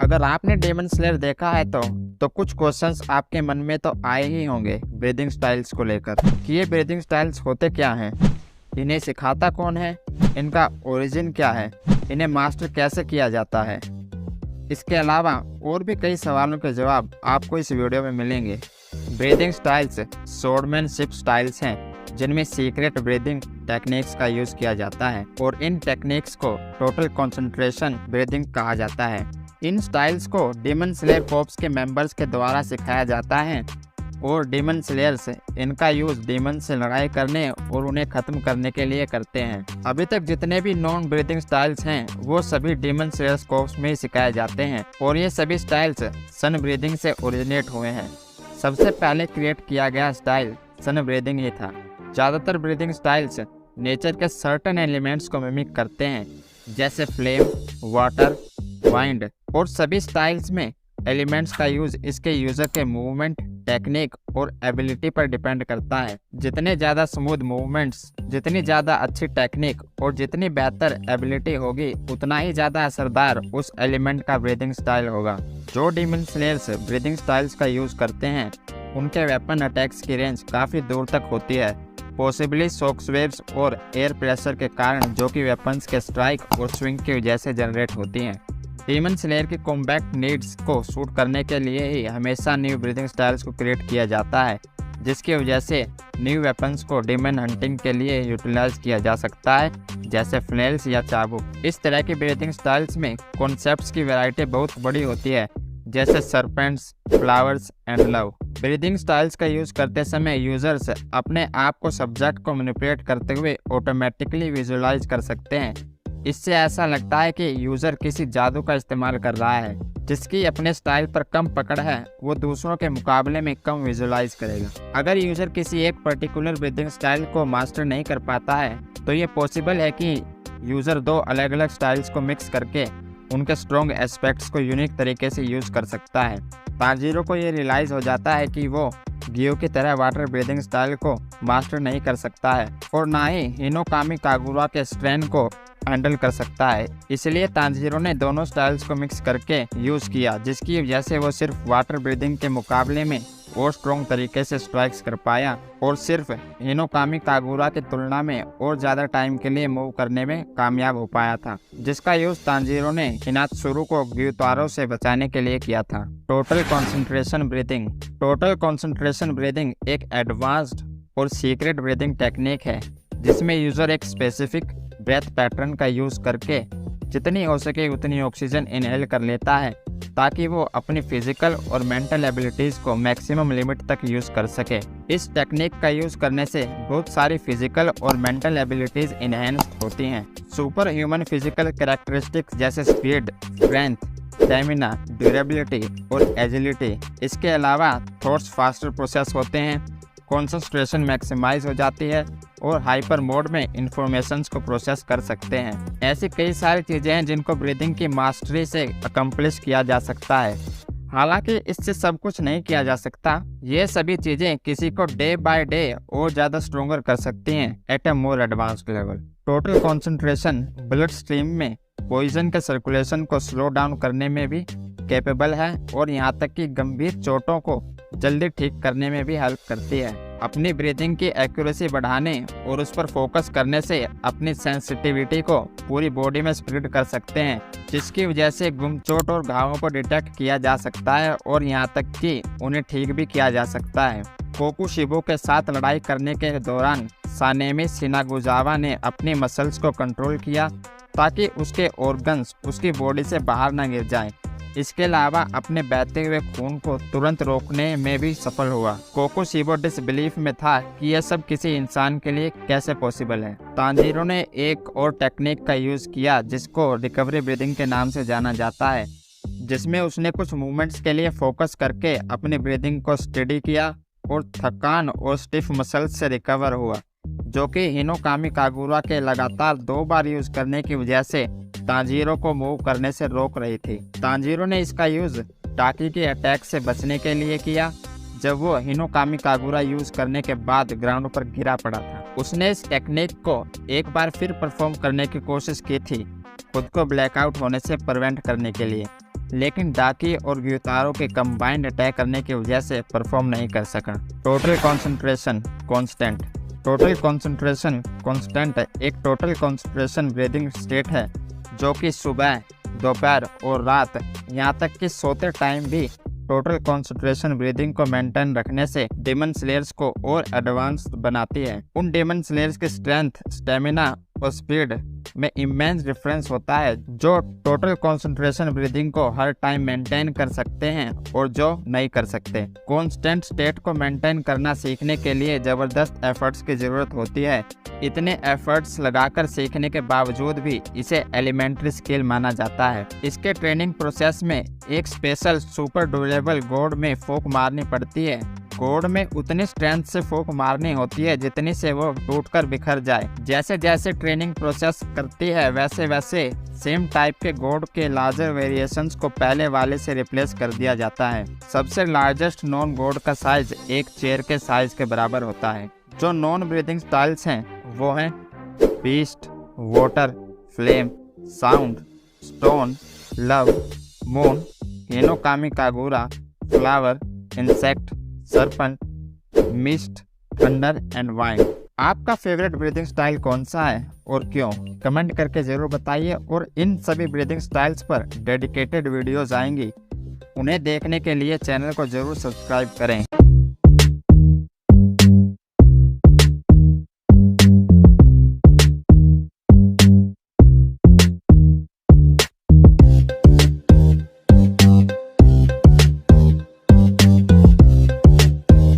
अगर आपने daemon slayer देखा है तो कुछ क्वेश्चंस आपके मन में तो आए ही होंगे ब्रीदिंग स्टाइल्स को लेकर कि ये ब्रीदिंग स्टाइल्स होते क्या हैं, इन्हें सिखाता कौन है, इनका ओरिजिन क्या है, इन्हें मास्टर कैसे किया जाता है। इसके अलावा और भी कई सवालों के जवाब आपको इस वीडियो में मिलेंगे। ब्रीदिंग स्टाइल्स स्वॉर्डमैनशिप स्टाइल्स हैं जिनमें सीक्रेट ब्रीदिंग टेक्निक्स का यूज किया जाता है और इन टेक्निक्स को टोटल कंसंट्रेशन ब्रीदिंग कहा जाता है। इन स्टाइल्स को डेमन स्लेयर कॉर्प्स के मेंबर्स के द्वारा सिखाया जाता है और डेमन स्लेयर्स इनका यूज डेमन से लड़ाई करने और उन्हें खत्म करने के लिए करते हैं। अभी तक जितने भी नॉन ब्रीदिंग स्टाइल्स हैं वो सभी डेमन स्लेयर्स कॉर्प्स में ही सिखाए जाते हैं और ये सभी स्टाइल्स सन ब्रीदिंग से ओरिजिनेट हुए हैं। सबसे पहले क्रिएट किया गया स्टाइल सन ब्रीदिंग ही था। ज़्यादातर ब्रीदिंग स्टाइल्स नेचर के सर्टेन एलिमेंट्स को मिमिक करते हैं जैसे फ्लेम, वाटर, वाइंड और सभी स्टाइल्स में एलिमेंट्स का यूज इसके यूजर के मूवमेंट, टेक्निक और एबिलिटी पर डिपेंड करता है। जितने ज़्यादा स्मूथ मूवमेंट्स, जितनी ज़्यादा अच्छी टेक्निक और जितनी बेहतर एबिलिटी होगी उतना ही ज़्यादा असरदार उस एलिमेंट का ब्रीदिंग स्टाइल होगा। जो डेमन स्लेयर्स ब्रीदिंग स्टाइल्स का यूज करते हैं उनके वेपन अटैक्स की रेंज काफ़ी दूर तक होती है, पॉसिबली शॉकवेव्स और एयर प्रेशर के कारण जो कि वेपन्स के स्ट्राइक और स्विंग की वजह से जनरेट होती हैं। डेमन स्लेयर की कॉम्बैट नीड्स को सूट करने के लिए ही हमेशा न्यू ब्रीदिंग स्टाइल्स को क्रिएट किया जाता है, जिसकी वजह से न्यू वेपन्स को डेमन हंटिंग के लिए यूटिलाइज किया जा सकता है जैसे फ्लेल्स या चाबुक। इस तरह की ब्रीदिंग स्टाइल्स में कॉन्सेप्ट्स की वैरायटी बहुत बड़ी होती है जैसे serpents, flowers and love. Breathing styles का यूज करते समय यूजर्स अपने आप को सब्जेक्ट को मैनिपुलेट करते हुए ऑटोमेटिकली विजुअलाइज कर सकते हैं। इससे ऐसा लगता है कि यूजर किसी जादू का इस्तेमाल कर रहा है। जिसकी अपने स्टाइल पर कम पकड़ है वो दूसरों के मुकाबले में कम विजुअलाइज करेगा। अगर यूजर किसी एक पर्टिकुलर ब्रीदिंग स्टाइल को मास्टर नहीं कर पाता है तो ये पॉसिबल है कि यूजर दो अलग अलग स्टाइल्स को मिक्स करके उनके स्ट्रॉन्ग एस्पेक्ट्स को यूनिक तरीके से यूज कर सकता है। तांजीरो को ये रियलाइज हो जाता है कि वो गियो की तरह वाटर ब्रीदिंग स्टाइल को मास्टर नहीं कर सकता है और ना ही हिनोकामी कागुरा के स्ट्रेन को हैंडल कर सकता है। इसलिए तांजीरो ने दोनों स्टाइल्स को मिक्स करके यूज किया, जिसकी वजह से वो सिर्फ वाटर ब्रीदिंग के मुकाबले में और स्ट्रॉन्ग तरीके से स्ट्राइक्स कर पाया और सिर्फ हिनोकामी कागुरा की तुलना में और ज़्यादा टाइम के लिए मूव करने में कामयाब हो पाया था, जिसका यूज तांजीरो ने हिनात्सुरु को ग्युतारो से बचाने के लिए किया था। Total concentration breathing. Total concentration breathing एक एडवांस्ड और सीक्रेट ब्रीदिंग टेक्निक है जिसमें यूजर एक स्पेसिफिक ब्रेथ पैटर्न का यूज करके जितनी हो सके उतनी ऑक्सीजन इनहेल कर लेता है ताकि वो अपनी फिजिकल और मेंटल एबिलिटीज को मैक्सिमम लिमिट तक यूज कर सके। इस टेक्निक का यूज करने से बहुत सारी फिजिकल और मेंटल एबिलिटीज इनहेंस्ड होती हैं। सुपर ह्यूमन फिजिकल कैरेक्टरिस्टिक्स जैसे स्पीड, स्ट्रेंथ, स्टेमिना, ड्यूरेबिलिटी और एजिलिटी। इसके अलावा थॉट्स फास्टर प्रोसेस होते हैं, कंसंट्रेशन मैक्सिमाइज हो जाती है और हाइपर मोड में इंफॉर्मेशंस को प्रोसेस कर सकते हैं। ऐसी कई सारी चीज़ें हैं जिनको ब्रीदिंग की मास्टरी से अकम्प्लिश किया जा सकता है। हालांकि इससे सब कुछ नहीं किया जा सकता। ये सभी चीज़ें किसी को डे बाय डे और ज़्यादा स्ट्रोंगर कर सकती हैं at a more advanced level. Total concentration blood stream में पॉइजन के सर्कुलेशन को स्लो डाउन करने में भी कैपेबल है और यहाँ तक कि गंभीर चोटों को जल्दी ठीक करने में भी हेल्प करती है। अपनी ब्रीदिंग की एक्यूरेसी बढ़ाने और उस पर फोकस करने से अपनी सेंसिटिविटी को पूरी बॉडी में स्प्रेड कर सकते हैं, जिसकी वजह से गुमचोट और घावों को डिटेक्ट किया जा सकता है और यहाँ तक कि उन्हें ठीक भी किया जा सकता है। कोकुशिबो के साथ लड़ाई करने के दौरान सानेमी शिनागुजावा ने अपनी मसल्स को कंट्रोल किया ताकि उसके ऑर्गन्स उसकी बॉडी से बाहर न गिर जाएं। इसके अलावा अपने बहते हुए खून को तुरंत रोकने में भी सफल हुआ। कोकुशिबो डिसबिलीफ में था कि यह सब किसी इंसान के लिए कैसे पॉसिबल है। तांजीरो ने एक और टेक्निक का यूज किया जिसको रिकवरी ब्रीदिंग के नाम से जाना जाता है, जिसमें उसने कुछ मूवमेंट्स के लिए फोकस करके अपनी ब्रीदिंग को स्टेडी किया और थकान और स्टिफ मसल्स से रिकवर हुआ, जो कि हिनोकामी कागुरा के लगातार 2 बार यूज करने की वजह से तांजीरो को मूव करने से रोक रही थी। तांजीरो ने इसका यूज टाकी के अटैक से बचने के लिए किया जब वो हिनोकामी कागुरा यूज करने के बाद ग्राउंड पर गिरा पड़ा था। उसने इस टेक्निक को एक बार फिर परफॉर्म करने की कोशिश की थी, खुद को ब्लैकआउट होने से प्रिवेंट करने के लिए, लेकिन डाकी और ग्यूतारो के कंबाइंड अटैक करने की वजह से परफॉर्म नहीं कर सका। Total concentration constant. Total concentration constant एक टोटल कंसंट्रेशन ब्रीदिंग स्टेट है जो कि सुबह, दोपहर और रात, यहाँ तक कि सोते टाइम भी टोटल कंसंट्रेशन ब्रीदिंग को मेंटेन रखने से डेमन स्लेयर्स को और एडवांस बनाती है। उन डेमन स्लेयर्स की स्ट्रेंथ, स्टेमिना और स्पीड में इमेंस डिफरेंस होता है, जो टोटल कंसंट्रेशन ब्रीदिंग को हर टाइम मेंटेन कर सकते हैं और जो नहीं कर सकते। कांस्टेंट स्टेट को मेंटेन करना सीखने के लिए जबरदस्त एफर्ट्स की जरूरत होती है। इतने एफर्ट्स लगाकर सीखने के बावजूद भी इसे एलिमेंट्री स्किल माना जाता है। इसके ट्रेनिंग प्रोसेस में एक स्पेशल सुपर ड्यूरेबल गोर्ड में फूंक मारनी पड़ती है। गोर्ड में उतनी स्ट्रेंथ से फूंक मारनी होती है जितनी से वो टूटकर बिखर जाए। जैसे जैसे ट्रेनिंग प्रोसेस करती है वैसे वैसे सेम टाइप के गोर्ड के लार्जर वेरिएशंस को पहले वाले से रिप्लेस कर दिया जाता है। सबसे लार्जेस्ट नॉन गोर्ड का साइज एक चेयर के साइज के बराबर होता है। जो नॉन ब्रीदिंग स्टाइल्स हैं वो हैं beast, water, flame, sound, stone, love, moon, Hinokami Kagura, flower, insect, serpent, mist, thunder and wine. आपका फेवरेट ब्रीदिंग स्टाइल कौन सा है और क्यों? कमेंट करके जरूर बताइए। और इन सभी ब्रीदिंग स्टाइल्स पर डेडिकेटेड वीडियोस आएंगी, उन्हें देखने के लिए चैनल को जरूर सब्सक्राइब करें।